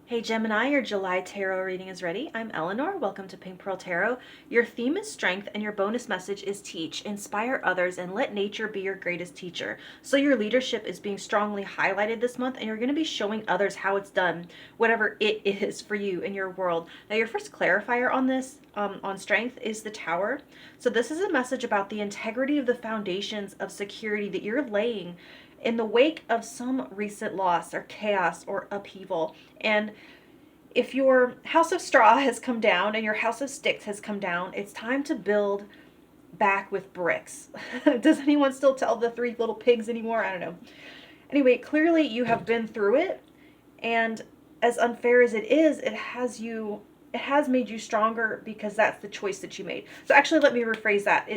Hey Gemini, your July tarot reading is ready. I'm Eleanor. Welcome to Pink Pearl Tarot. Your theme is strength and your bonus message is teach, inspire others, and let nature be your greatest teacher. So your leadership is being strongly highlighted this month and you're going to be showing others how it's done, whatever it is for you in your world. Now your first clarifier on this, on strength, is the Tower. So this is a message about the integrity of the foundations of security that you're laying in the wake of some recent loss or chaos or upheaval. And if your house of straw has come down and your house of sticks has come down, it's time to build back with bricks. Does anyone still tell the three little pigs anymore? I don't know. Anyway, clearly you have been through it, and as unfair as it is, it has made you stronger because that's the choice that you made. So actually, let me rephrase that.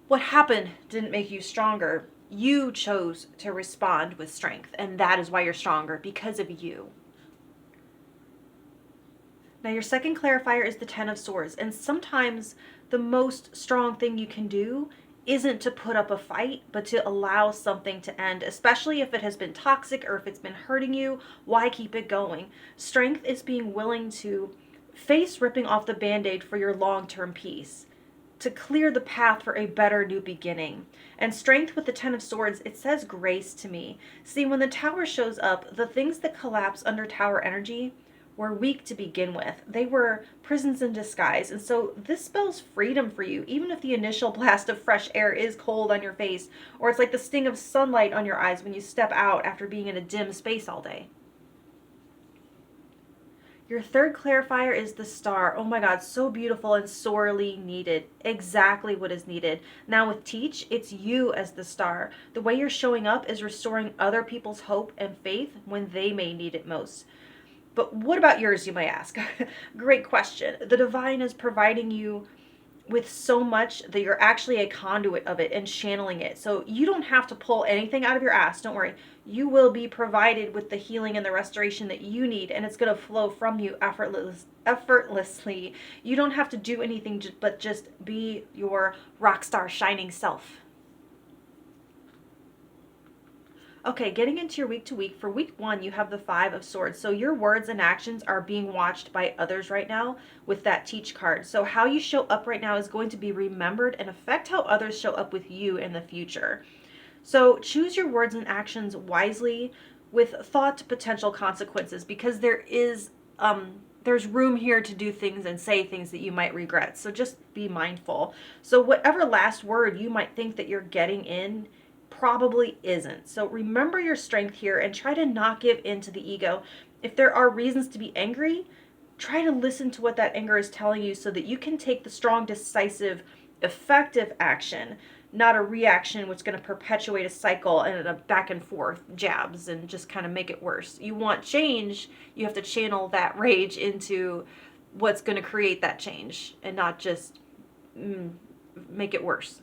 What happened didn't make you stronger. You chose to respond with strength, and that is why you're stronger, because of you. Now your second clarifier is the Ten of Swords, and sometimes the most strong thing you can do isn't to put up a fight, but to allow something to end, especially if it has been toxic or if it's been hurting you. Why keep it going? Strength is being willing to face ripping off the Band-Aid for your long-term peace, to clear the path for a better new beginning. And strength with the Ten of Swords, it says grace to me. See, when the Tower shows up, the things that collapse under Tower energy were weak to begin with. They were prisons in disguise. And so this spells freedom for you, even if the initial blast of fresh air is cold on your face, or it's like the sting of sunlight on your eyes when you step out after being in a dim space all day. Your third clarifier is the Star. Oh my God, so beautiful and sorely needed. Exactly what is needed. Now with Teach, it's you as the star. The way you're showing up is restoring other people's hope and faith when they may need it most. But what about yours, you might ask? Great question. The divine is providing you with so much that you're actually a conduit of it and channeling it. So you don't have to pull anything out of your ass. Don't worry. You will be provided with the healing and the restoration that you need, and it's going to flow from you effortlessly. You don't have to do anything but just be your rock star shining self. Okay, getting into your week to week. For week 1, you have the Five of Swords. So your words and actions are being watched by others right now with that Teach card. So how you show up right now is going to be remembered and affect how others show up with you in the future. So choose your words and actions wisely with thought to potential consequences, because there's room here to do things and say things that you might regret. So just be mindful. So whatever last word you might think that you're getting in probably isn't. So remember your strength here and try to not give in to the ego. If there are reasons to be angry, try to listen to what that anger is telling you so that you can take the strong, decisive, effective action, not a reaction which is going to perpetuate a cycle and a back and forth jabs and just kind of make it worse. You want change, you have to channel that rage into what's going to create that change and not just make it worse.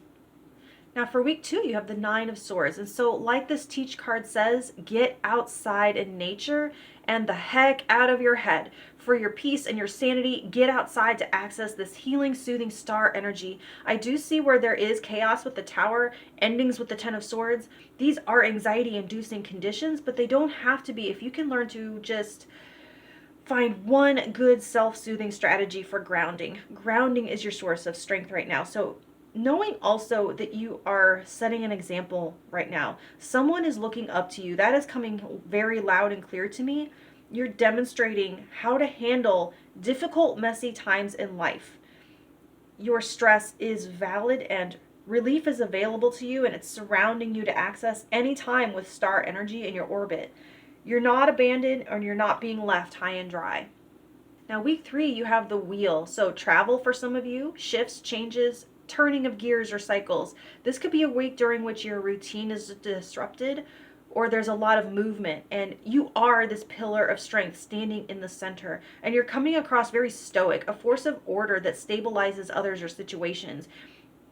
Now for week 2, you have the Nine of Swords. And so like this Teach card says, get outside in nature and the heck out of your head. For your peace and your sanity, get outside to access this healing, soothing star energy. I do see where there is chaos with the Tower, endings with the Ten of Swords. These are anxiety-inducing conditions, but they don't have to be if you can learn to just find one good self-soothing strategy for grounding. Grounding is your source of strength right now. So knowing also that you are setting an example right now. Someone is looking up to you. That is coming very loud and clear to me. You're demonstrating how to handle difficult, messy times in life. Your stress is valid and relief is available to you, and it's surrounding you to access anytime with star energy in your orbit. You're not abandoned and you're not being left high and dry. Now week 3, you have the Wheel. So travel for some of you, shifts, changes, turning of gears or cycles. This could be a week during which your routine is disrupted or there's a lot of movement, and you are this pillar of strength standing in the center, and you're coming across very stoic, a force of order that stabilizes others or situations.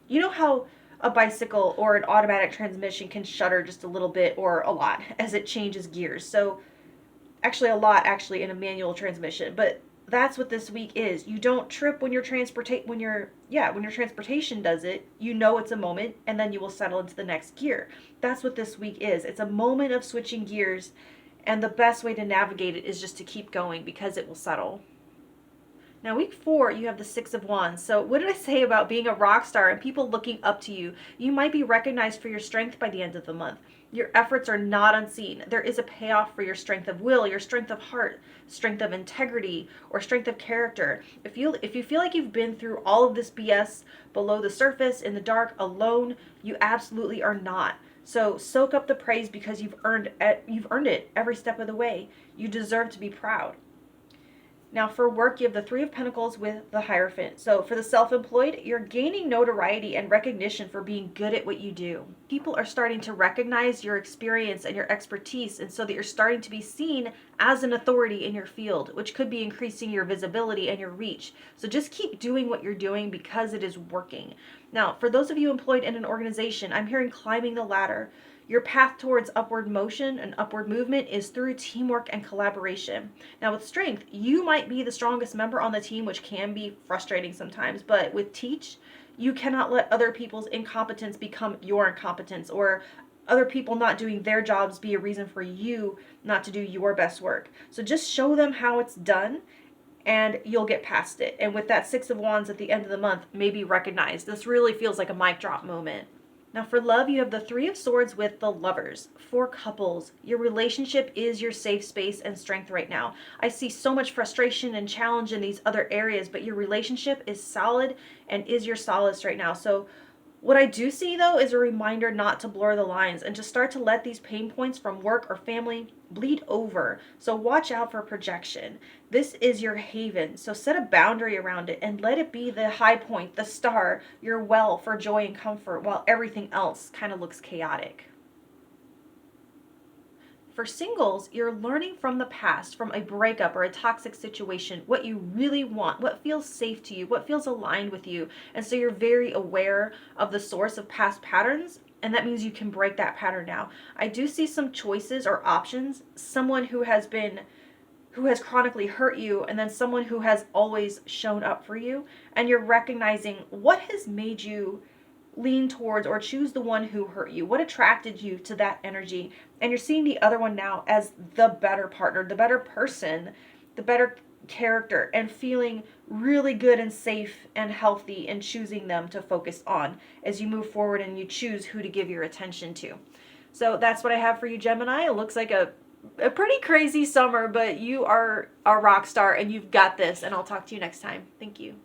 You know how a bicycle or an automatic transmission can shudder just a little bit or a lot as it changes gears. So actually a lot in a manual transmission, but that's what this week is. You don't trip when your transportation does it. You know it's a moment, and then you will settle into the next gear. That's what this week is. It's a moment of switching gears And the best way to navigate it is just to keep going because it will settle. Now, week 4, you have the Six of Wands. So what did I say about being a rock star and people looking up to you? You might be recognized for your strength by the end of the month. Your efforts are not unseen. There is a payoff for your strength of will, your strength of heart, strength of integrity, or strength of character. If you feel like you've been through all of this BS below the surface, in the dark, alone, you absolutely are not. So soak up the praise because you've earned it every step of the way. You deserve to be proud. Now for work, you have the Three of Pentacles with the Hierophant. So for the self-employed, you're gaining notoriety and recognition for being good at what you do. People are starting to recognize your experience and your expertise, and so that you're starting to be seen as an authority in your field, which could be increasing your visibility and your reach. So just keep doing what you're doing because it is working. Now, for those of you employed in an organization, I'm hearing climbing the ladder. Your path towards upward motion and upward movement is through teamwork and collaboration. Now with strength, you might be the strongest member on the team, which can be frustrating sometimes, but with teach, you cannot let other people's incompetence become your incompetence, or other people not doing their jobs be a reason for you not to do your best work. So just show them how it's done and you'll get past it. And with that Six of Wands at the end of the month, maybe recognized. This really feels like a mic drop moment. Now for love, you have the Three of Swords with the Lovers. For couples, your relationship is your safe space and strength right now. I see so much frustration and challenge in these other areas, but your relationship is solid and is your solace right now. So what I do see though is a reminder not to blur the lines and to start to let these pain points from work or family bleed over. So watch out for projection. This is your haven. So set a boundary around it and let it be the high point, the star, your well for joy and comfort, while everything else kind of looks chaotic. For singles, you're learning from the past, from a breakup or a toxic situation, what you really want, what feels safe to you, what feels aligned with you. And so you're very aware of the source of past patterns, and that means you can break that pattern now. I do see some choices or options, someone who has chronically hurt you, and then someone who has always shown up for you, and you're recognizing what has made you lean towards or choose the one who hurt you, what attracted you to that energy, and you're seeing the other one now as the better partner, the better person, the better character, and feeling really good and safe and healthy in choosing them to focus on as you move forward and you choose who to give your attention to. So that's what I have for you, Gemini. It looks like a pretty crazy summer, but you are a rock star and you've got this, and I'll talk to you next time. Thank you.